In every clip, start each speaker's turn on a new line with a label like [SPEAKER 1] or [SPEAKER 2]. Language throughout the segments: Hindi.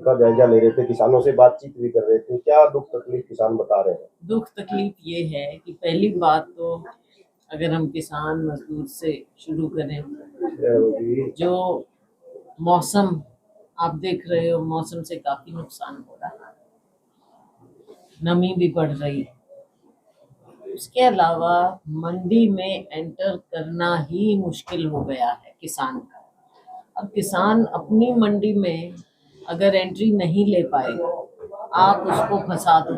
[SPEAKER 1] का जायजा ले रहे थे, किसानों से बातचीत भी कर रहे थे, क्या दुख तकलीफ किसान बता रहे हैं?
[SPEAKER 2] दुख तकलीफ ये है कि पहली बात तो अगर हम किसान मजदूर से शुरू करें, जो मौसम आप देख रहे हो, मौसम से काफी नुकसान हो रहा है, नमी भी बढ़ रही है। उसके अलावा मंडी में एंटर करना ही मुश्किल हो गया है किसान का। अब किसान अपनी मंडी में अगर एंट्री नहीं ले पाएगा, आप उसको फंसा दो,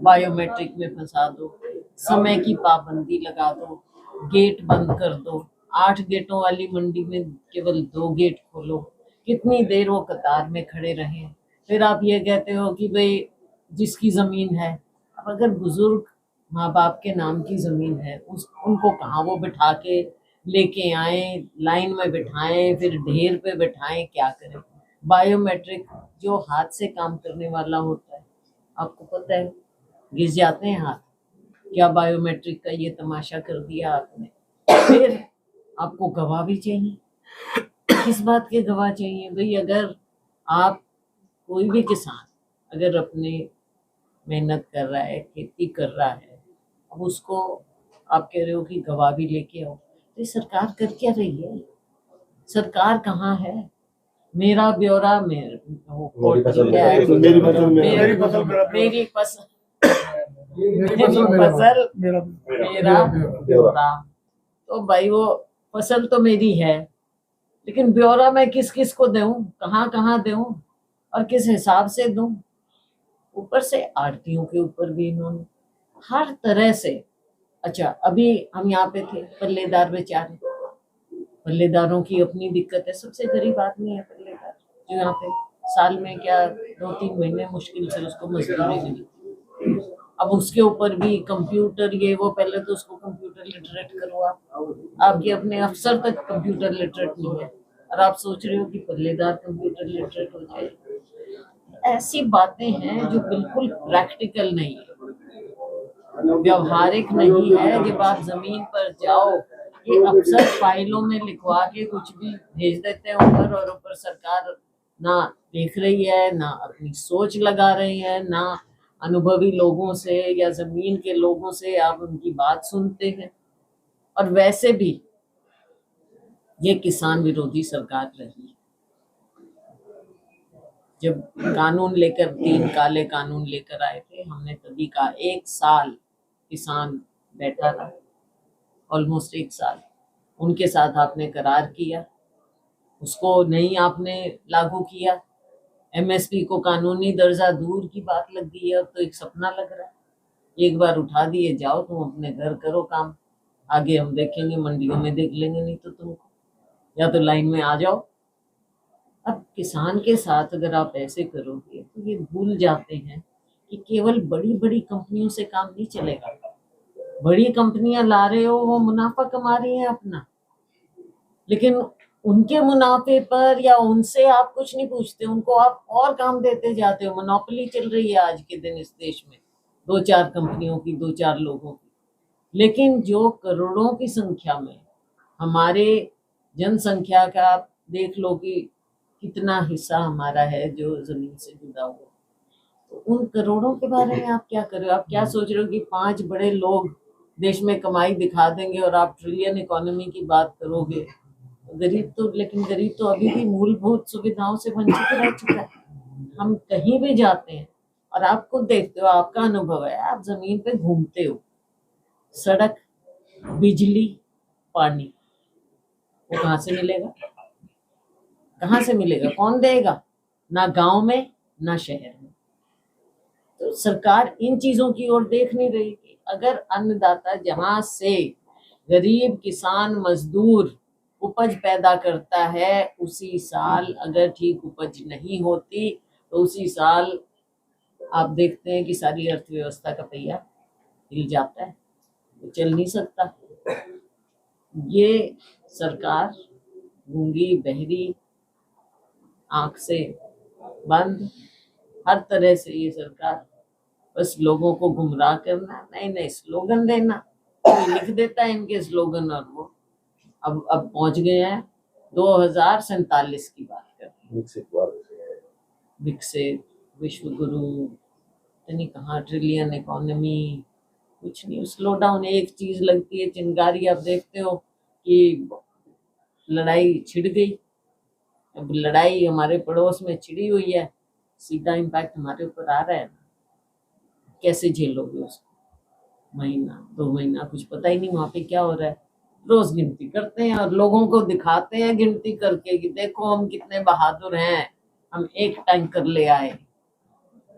[SPEAKER 2] बायोमेट्रिक में फंसा दो, समय की पाबंदी लगा दो, गेट बंद कर दो, 8 गेटों वाली मंडी में केवल 2 गेट खोलो, कितनी देर वो कतार में खड़े रहे। फिर आप ये कहते हो कि भाई जिसकी जमीन है, अब अगर बुजुर्ग माँ बाप के नाम की जमीन है, उनको कहाँ वो बिठा के लेके आए, लाइन में बिठाएं, फिर ढेर पे बिठाएं, क्या करें। बायोमेट्रिक जो हाथ से काम करने वाला होता है, आपको पता है घिस जाते हैं हाथ। क्या बायोमेट्रिक का ये तमाशा कर दिया आपने। फिर आपको गवाह भी चाहिए। किस बात के गवाह चाहिए भाई? अगर आप कोई भी किसान अगर अपने मेहनत कर रहा है, खेती कर रहा है, अब उसको आप कह रहे हो कि गवाह भी लेके आओ, तो सरकार कर क्या रही है? सरकार कहाँ है? मेरा ब्यौरा, मेरी फसल मेरा ब्यौरा। तो भाई वो फसल तो मेरी है, लेकिन ब्यौरा मैं किस किस को दूं, कहाँ कहाँ दूं और किस हिसाब से दूं? ऊपर से आड़तियों के ऊपर भी इन्होंने हर तरह से। अच्छा, अभी हम यहाँ पे थे, पल्लेदार बेचारे, पल्लेदारों की अपनी दिक्कत है। सबसे गरीब आदमी है पल्लेदार, जो यहाँ पे साल में क्या 2-3 महीने मुश्किल से उसको मजदूरी मिली। अब उसके ऊपर भी कंप्यूटर ये वो, पहले तो उसको कंप्यूटर लिटरेट करो। आपके अपने अफसर तक कंप्यूटर लिटरेट नहीं है, और आप सोच रहे हो कि पल्लेदार कंप्यूटर लिटरेट हो जाए। ऐसी बातें हैं जो बिल्कुल प्रैक्टिकल नहीं है, व्यवहारिक नहीं है। जब आप जमीन पर जाओ, ये अफसर फाइलों में लिखवा के कुछ भी भेज देते हैं ऊपर, और ऊपर सरकार ना देख रही है, ना अपनी सोच लगा रही है, ना अनुभवी लोगों से या जमीन के लोगों से आप उनकी बात सुनते हैं। और वैसे भी ये किसान विरोधी सरकार रही। जब कानून लेकर 3 काले कानून लेकर आए थे, हमने तभी का 1 साल किसान बैठा रहा, ऑलमोस्ट 1 साल उनके साथ आपने करार किया, उसको नहीं आपने लागू किया। एमएसपी को कानूनी दर्जा दूर की बात लग गई है, अब तो एक सपना लग रहा है। एक बार उठा दिए, जाओ तुम अपने घर करो काम, आगे हम देखेंगे, मंडियों में देख लेंगे, नहीं तो तुमको या तो लाइन में आ जाओ। अब किसान के साथ अगर आप ऐसे करोगे तो ये भूल जाते हैं कि केवल बड़ी बड़ी कंपनियों से काम नहीं चलेगा। बड़ी कंपनियां ला रहे हो, वो मुनाफा कमा रही हैं अपना, लेकिन उनके मुनाफे पर या उनसे आप कुछ नहीं पूछते, उनको आप और काम देते जाते हो। मोनोपोली चल रही है आज के दिन इस देश में, 2-4 कंपनियों की, 2-4 लोगों की। लेकिन जो करोड़ों की संख्या में हमारे जनसंख्या का आप देख लो कि कितना हिस्सा हमारा है जो जमीन से जुड़ा हुआ, तो उन करोड़ों के बारे में आप क्या कर रहे हो? आप क्या सोच रहे हो कि 5 बड़े लोग देश में कमाई दिखा देंगे और आप ट्रिलियन इकोनॉमी की बात करोगे? गरीब तो, लेकिन गरीब तो अभी भी मूलभूत सुविधाओं से वंचित रह चुका है। हम कहीं भी जाते हैं और आप खुद देखते हो, आपका अनुभव है, आप जमीन पे घूमते हो, सड़क, बिजली, पानी, वो कहाँ से मिलेगा? कहाँ से मिलेगा? कौन देगा? ना गांव में, ना शहर में। तो सरकार इन चीजों की ओर देख नहीं रही थी। अगर अन्नदाता जहां से गरीब किसान मजदूर उपज पैदा करता है, उसी साल अगर ठीक उपज नहीं होती तो उसी साल आप देखते हैं कि सारी अर्थव्यवस्था का पहिया हिल जाता है, वो चल नहीं सकता। ये सरकार गूंगी बहरी, आंख से बंद, हर तरह से ये सरकार बस लोगों को गुमराह करना, नए नए स्लोगन देना। कोई लिख देता है इनके स्लोगन, और वो अब पहुंच गए हैं 2047 की बात करते हैं। विकसित, विश्व गुरु, इतनी कहाँ ट्रिलियन इकोनॉमी, कुछ नहीं। स्लो डाउन एक चीज लगती है, चिंगारी आप देखते हो कि लड़ाई छिड़ गई। अब लड़ाई हमारे पड़ोस में छिड़ी हुई है, सीधा इम्पैक्ट हमारे ऊपर आ रहा है। कैसे झेलोगे उसको? महीना 2 महीना कुछ पता ही नहीं वहां पे क्या हो रहा है। रोज गिनती करते हैं और लोगों को दिखाते हैं गिनती करके कि देखो हम कितने बहादुर हैं, हम 1 टैंकर ले आए,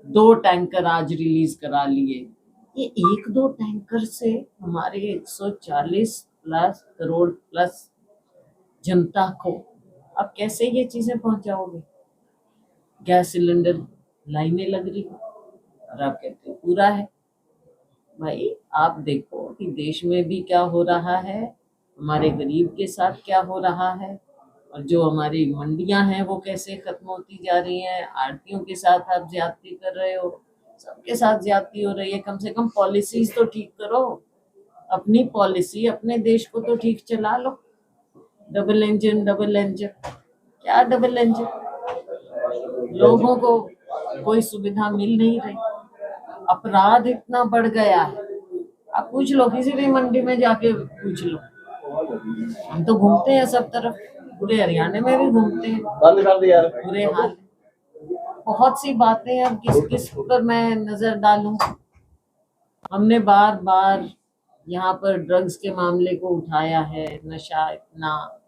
[SPEAKER 2] 2 टैंकर आज रिलीज करा लिए। ये 1-2 टैंकर से हमारे 140 प्लस करोड़ प्लस जनता को अब कैसे ये चीजें पहुंचाओगे? गैस सिलेंडर लाइनें लग रही हैं और आप कहते हो पूरा है। भाई आप देखो कि देश में भी क्या हो रहा है, हमारे गरीब के साथ क्या हो रहा है, और जो हमारी मंडियां हैं वो कैसे खत्म होती जा रही हैं। आड़तियों के साथ आप ज्यादती कर रहे हो, सबके साथ ज्यादती हो रही है। कम से कम पॉलिसीज तो ठीक करो, अपनी पॉलिसी अपने देश को तो ठीक चला लो। डबल इंजन क्या डबल इंजन? लोगों को कोई सुविधा मिल नहीं रही, अपराध इतना बढ़ गया है। आप पूछ लो, किसी भी मंडी में जाके पूछ लो, हम तो घूमते हैं सब तरफ, पूरे हरियाणा में भी घूमते हैं,
[SPEAKER 1] बंद कर दिया
[SPEAKER 2] बुरे हाल। बहुत सी बातें हैं, अब किस किस पर मैं नजर डालूं। हमने बार बार यहाँ पर ड्रग्स के मामले को उठाया है, नशा इतना,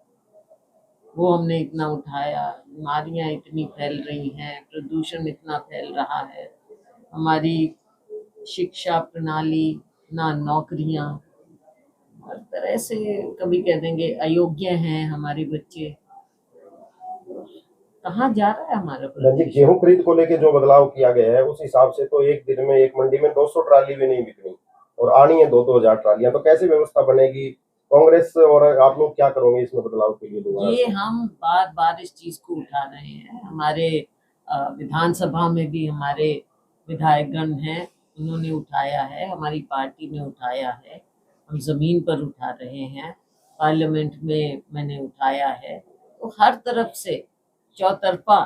[SPEAKER 2] वो हमने इतना उठाया, बीमारियां इतनी फैल रही हैं, प्रदूषण इतना फैल रहा है, हमारी शिक्षा प्रणाली ना, नौकरियां, हर तरह से कभी कह देंगे अयोग्य हैं हमारे बच्चे। कहाँ जा रहा है हमारा
[SPEAKER 1] जी,
[SPEAKER 2] प्रदेश?
[SPEAKER 1] गेहूं खरीद को लेके जो बदलाव किया गया है उस हिसाब से तो एक दिन में एक मंडी में 200 ट्राली भी नहीं बिकनी और आनी है 2-2 हजार ट्रालियां, तो कैसे व्यवस्था बनेगी? कांग्रेस और आप लोग क्या करोगे इसमें बदलाव के लिए दोबारा
[SPEAKER 2] ये
[SPEAKER 1] से?
[SPEAKER 2] हम बार बार इस चीज को उठा रहे हैं। हमारे विधानसभा में भी हमारे विधायकगण हैं, उन्होंने उठाया है, हमारी पार्टी ने उठाया है, हम जमीन पर उठा रहे हैं, पार्लियामेंट में मैंने उठाया है। तो हर तरफ से चौतरफा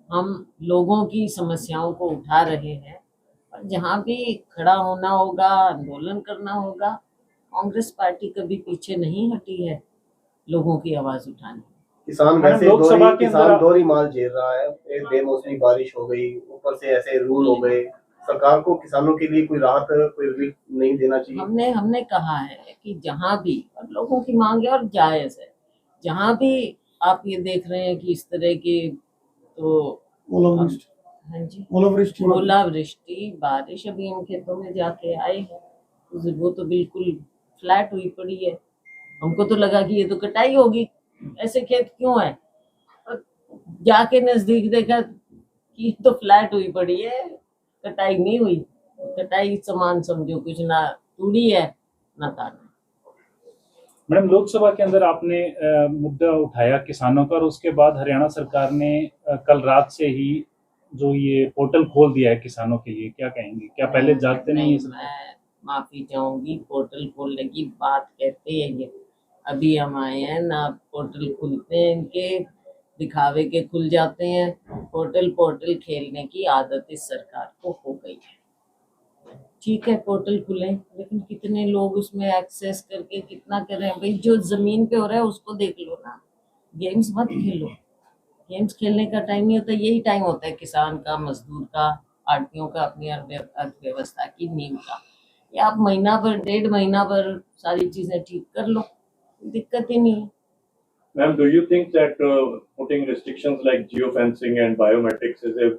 [SPEAKER 2] हम लोगों की समस्याओं को उठा रहे हैं। और जहाँ भी खड़ा होना होगा, आंदोलन करना होगा, कांग्रेस पार्टी कभी पीछे नहीं हटी है लोगों की आवाज उठाने।
[SPEAKER 1] किसान
[SPEAKER 3] मैडम,
[SPEAKER 1] वैसे
[SPEAKER 3] लोकसभा के
[SPEAKER 1] किसान
[SPEAKER 3] अंदर
[SPEAKER 1] दोहरी माल झेल रहा है, एक बेमौसमी बारिश हो गई, ऊपर से ऐसे रूल हो गए, सरकार को किसानों के लिए कोई राहत कोई रिलीफ नहीं देना चाहिए?
[SPEAKER 2] हमने कहा है कि जहाँ भी, और लोगों की मांग है और जायज है, जहाँ भी आप ये देख रहे हैं कि इस तरह के, तो हाँ जी, ओलावृष्टि बारिश, अभी हम खेतों में जाके आए हैं, वो तो बिल्कुल फ्लैट हुई पड़ी है। हमको तो लगा कि ये तो कटाई होगी, ऐसे खेत क्यों है, और जाके नजदीक देखा कि ये तो फ्लैट हुई पड़ी है, कटाई नहीं हुई। कटाई समान समझो, कुछ ना तूड़ी है ना ताना।
[SPEAKER 3] मैडम, लोकसभा के अंदर आपने मुद्दा उठाया किसानों का, और उसके बाद हरियाणा सरकार ने कल रात से ही जो ये पोर्टल खोल दिया है किसानों के लिए, क्या कहेंगे? क्या पहले जानते नहीं है?
[SPEAKER 2] मैं माफी चाहूंगी, पोर्टल खोलने की बात कहते हैं ये, अभी हम आए हैं ना, पोर्टल खुलते हैं इनके दिखावे के खुल जाते हैं। पोर्टल खेलने की आदत इस सरकार को हो गई है। ठीक है पोर्टल खुले, लेकिन कितने लोग उसमें एक्सेस करके कितना करें? भाई जो जमीन पे हो रहा है उसको देख लो ना, गेम्स मत खेलो। गेम्स खेलने का टाइम नहीं होता, यही टाइम होता है किसान का, मजदूर का, आड़तियों का, अपनी अर्थव्यवस्था की नींव का। या आप महीना भर 1.5 महीना भर सारी चीजें ठीक कर लो, दिक्कत ही नहीं है।
[SPEAKER 4] Ma'am, do you think that putting restrictions like geofencing and biometrics is a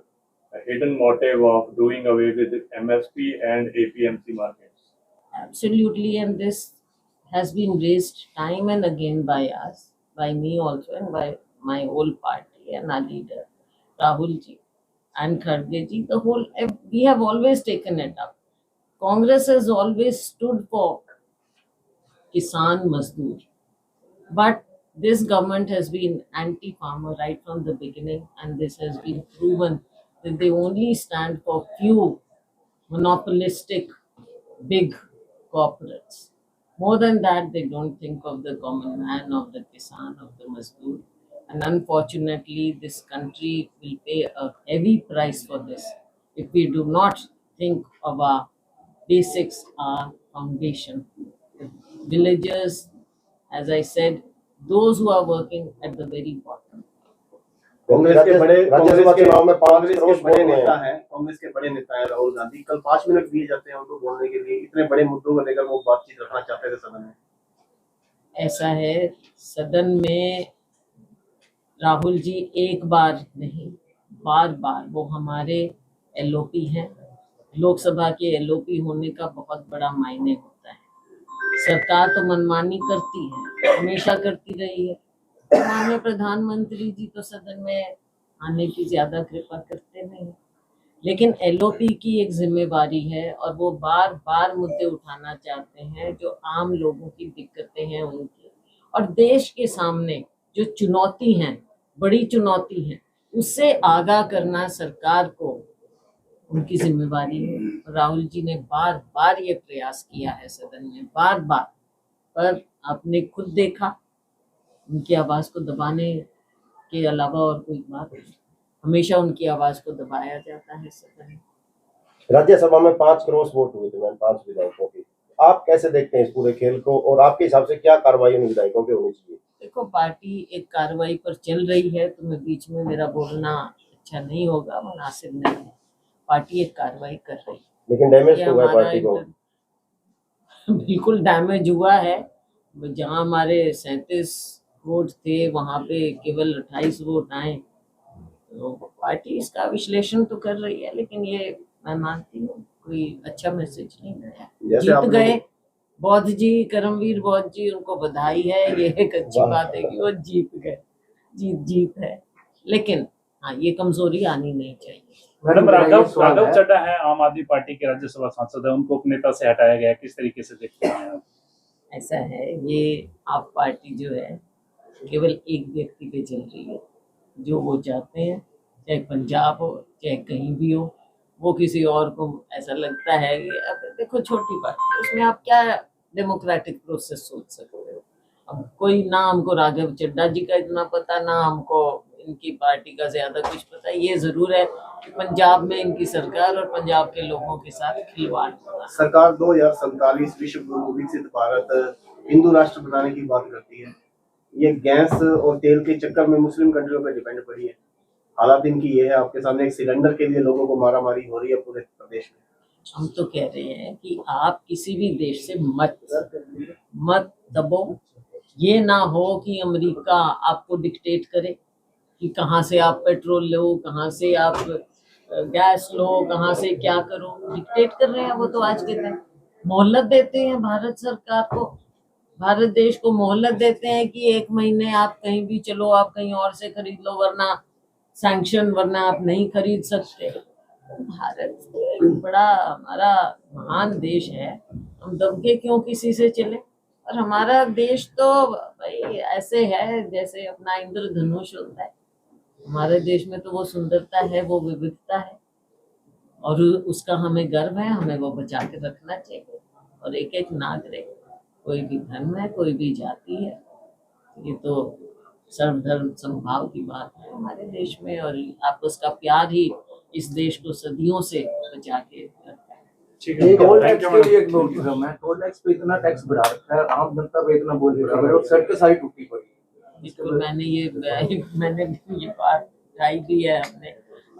[SPEAKER 4] hidden motive of doing away with MSP and APMC markets?
[SPEAKER 2] Absolutely, and this has been raised time and again by us, by me also, and by my whole party and our leader, Rahul ji and Kharge ji. The whole, we have always taken it up. Congress has always stood for Kisan Mazdoor. But this government has been anti-farmer right from the beginning, and this has been proven that they only stand for few monopolistic big corporates. More than that, they don't think of the common man, of the kisan, of the mazdoor. And unfortunately, this country will pay a heavy price for this if we do not think of our basics, our foundation. The villagers, as I said, those who are working at the very bottom.
[SPEAKER 5] Congress के बड़े
[SPEAKER 1] राज्यसभा चुनाव में 5
[SPEAKER 5] कांग्रेस
[SPEAKER 1] करोड़
[SPEAKER 5] के बड़े
[SPEAKER 1] वोट
[SPEAKER 5] नेता
[SPEAKER 1] हैं।
[SPEAKER 5] हैं, कांग्रेस के बड़े नेता हैं राहुल गांधी। कल 5 मिनट दिए जाते हैं उनको बोलने के लिए, इतने बड़े मुद्दों को लेकर वो बातचीत रखना चाहते थे सदन में।
[SPEAKER 2] ऐसा है, सदन में राहुल जी एक बार नहीं, बार बार वो हमारे एलओपी हैं। लोकसभा के एलओपी होने का बहुत बड़ा मायने होता है। सरकार तो मनमानी करती है, हमेशा करती रही है। माननीय प्रधानमंत्री जी तो सदन में आने की ज्यादा कृपा करते नहीं, लेकिन एलओपी की एक जिम्मेवारी है और वो बार बार मुद्दे उठाना चाहते हैं जो आम लोगों की दिक्कतें हैं उनकी, और देश के सामने जो चुनौती हैं, बड़ी चुनौती है, उससे आगाह करना सरकार को उनकी जिम्मेवारी है। राहुल जी ने बार बार ये प्रयास किया है सदन में, बार बार, पर आपने खुद देखा उनकी आवाज को दबाने के अलावा और कोई बात नहीं। हमेशा उनकी आवाज को दबाया जाता है सदन में।
[SPEAKER 1] राज्यसभा में 5 करोड़ वोट हुए थे मैम, 5 विधायकों की। आप कैसे देखते हैं इस पूरे खेल को, और आपके हिसाब से क्या कार्रवाई उन विधायकों की होनी चाहिए?
[SPEAKER 2] देखो, पार्टी एक कार्रवाई पर चल रही है, तो मैं बीच में, मेरा बोलना अच्छा नहीं होगा, मुनासिब नहीं है। पार्टी एक कार्रवाई कर रही है,
[SPEAKER 1] लेकिन डैमेज
[SPEAKER 2] ये
[SPEAKER 1] तो हुआ है
[SPEAKER 2] हमारा
[SPEAKER 1] पार्टी को।
[SPEAKER 2] बिल्कुल डैमेज हुआ है। जहां हमारे 37 वोट थे, वहां पे केवल 28 वोट आए। तो पार्टी इसका विश्लेषण तो कर रही है, लेकिन ये मैं मानती हूँ कोई अच्छा मैसेज नहीं गया।
[SPEAKER 1] जैसे
[SPEAKER 2] जीत
[SPEAKER 1] आप
[SPEAKER 2] गए बौद्ध जी, करमवीर बौद्ध जी, उनको बधाई है। ये एक अच्छी
[SPEAKER 1] वाह।
[SPEAKER 2] बात है कि वो जीत गए, जीत है। लेकिन हाँ, ये कमजोरी आनी नहीं चाहिए।
[SPEAKER 3] मैडम,
[SPEAKER 5] मेरा ये
[SPEAKER 3] राघव
[SPEAKER 5] सवाल है।
[SPEAKER 3] चड्ढा है, आम आदमी पार्टी के राज्यसभा सांसद है, उनको उपनेता से हटाया गया, किस तरीके से देखते हैं आप?
[SPEAKER 2] ऐसा है, ये आप पार्टी जो है केवल एक व्यक्ति पे चल रही है। जो वो चाहते हैं, चाहे पंजाब हो चाहे कहीं भी हो, वो किसी और को ऐसा लगता है कि अब देखो छोटी पार्टी, उसमें आप क्या डेमोक्रेटिक प्रोसेस सोच सकते हो। अब कोई ना हमको राघव चड्ढा जी का इतना पता, ना हमको इनकी पार्टी का ज्यादा कुछ पता। ये जरूर है कि पंजाब में इनकी सरकार और पंजाब के लोगों के साथ खिलवाड़ हो रहा है।
[SPEAKER 5] सरकार 2047 विश्व गुरु विकसित भारत हिंदू राष्ट्र बनाने की बात करती है। ये गैस और तेल के चक्कर में मुस्लिम कंट्रियों पर डिपेंड पड़ी है। हालात इनकी ये है, आपके सामने एक सिलेंडर के लिए लोगों को मारामारी हो रही है पूरे प्रदेश में।
[SPEAKER 2] हम तो कह रहे हैं कि आप किसी भी देश से मत दबो। ये ना हो कि अमेरिका आपको डिक्टेट करे कि कहाँ से आप पेट्रोल लो, कहाँ से आप गैस लो, कहाँ से क्या करो। डिक्टेट कर रहे हैं वो तो आज के दिन। मोहलत देते हैं भारत सरकार को, भारत देश को मोहलत देते हैं कि 1 महीने आप कहीं भी चलो, आप कहीं और से खरीद लो, वरना सैंक्शन, वरना आप नहीं खरीद सकते। भारत एक बड़ा हमारा महान देश है, हम दब के क्यों किसी से चले। और हमारा देश तो भाई ऐसे है जैसे अपना इंद्रधनुष होता है। हमारे देश में तो वो सुंदरता है, वो विविधता है, और उसका हमें गर्व है। हमें वो बचा के रखना चाहिए। और एक एक नागरिक, कोई भी धर्म है, कोई भी जाति है, ये तो सर्वधर्म समभाव की बात है हमारे देश में। और आपस का प्यार ही इस देश को सदियों से बचा के रखता है।
[SPEAKER 3] ठीक
[SPEAKER 6] ये
[SPEAKER 3] है,
[SPEAKER 6] टोल
[SPEAKER 3] थैंक
[SPEAKER 6] टैक्स
[SPEAKER 3] यू
[SPEAKER 6] के
[SPEAKER 3] मैडम।
[SPEAKER 6] लिए एक नोटिज्म है। टोल टैक्स पे इतना टैक्स बढ़ा रखा है, आम जनता पे इतना बोझ बढ़ा है और सड़कें सारी टूटी पड़ी है।
[SPEAKER 2] बिल्कुल, मैंने ये बात उठाई भी है हमने।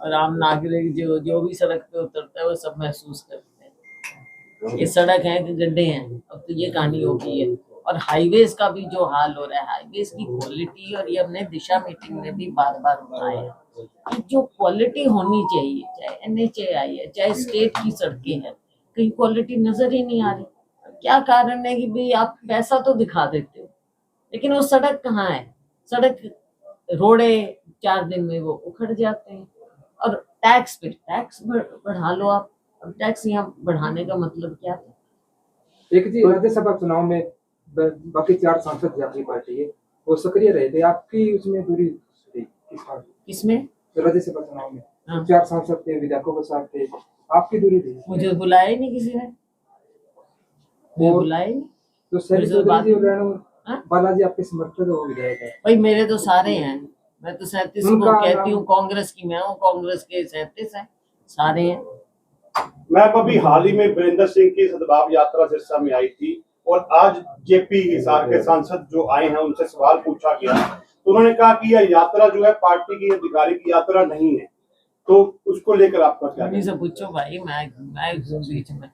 [SPEAKER 2] और आम नागरिक जो भी सड़क पे उतरता है वो सब महसूस करते हैं। ये सड़क है कि गड्ढे हैं, अब तो ये कहानी हो गई है। और हाईवेज का भी जो हाल हो रहा है, हाईवेज की क्वालिटी, और ये हमने दिशा मीटिंग में भी बार बार उठाया है कि जो क्वालिटी होनी चाहिए, चाहे NHAI है, चाहे स्टेट की सड़कें हैं, कहीं क्वालिटी नजर ही नहीं आ रही। क्या कारण है कि भाई आप पैसा तो दिखा देते हो, लेकिन वो सड़क कहाँ है। सड़क रोड़े 4 दिन में वो उखड़ जाते हैं। और टैक्स पे टैक्स बढ़ा लो आप। अब टैक्स यहाँ बढ़ाने का मतलब क्या है?
[SPEAKER 6] एक जी, राज्यसभा चुनाव में बाकी 4 सांसद जो आपकी पार्टी है वो सक्रिय रहे थे, आपकी उसमें दूरी थी
[SPEAKER 2] किसमें?
[SPEAKER 6] राज्यसभा चुनाव में
[SPEAKER 2] हाँ।
[SPEAKER 6] 4 सांसद थे, विधायकों के साथ थे, आपकी दूरी थी।
[SPEAKER 2] मुझे बुलाया ही नहीं किसी ने, मुझे
[SPEAKER 6] और-
[SPEAKER 2] बुलाया ही नहीं।
[SPEAKER 6] तो शैली
[SPEAKER 2] मुझे
[SPEAKER 6] चौधरी
[SPEAKER 2] बात-
[SPEAKER 6] जी और रेणु
[SPEAKER 2] हाँ?
[SPEAKER 6] बालाजी आपके समर्थक है, वो विधायक है।
[SPEAKER 2] भाई मेरे तो सारे हैं, मैं तो 37 को
[SPEAKER 6] उनका
[SPEAKER 2] कहती हूँ,
[SPEAKER 6] नाम-
[SPEAKER 2] कांग्रेस की मैं हूँ, कांग्रेस के 37 हैं, सारे हैं।
[SPEAKER 7] मैम अभी हाल ही में वीरेंद्र सिंह की सद्भाव यात्रा सिरसा में आई थी और आज जेपी हिसार के सांसद जो आए हैं उनसे सवाल पूछा गया तो उन्होंने कहा कि यह यात्रा जो है पार्टी की आधिकारिक यात्रा नहीं है, तो उसको लेकर आपका क्या
[SPEAKER 2] उन्हीं से पूछो भाई, मैं बीच में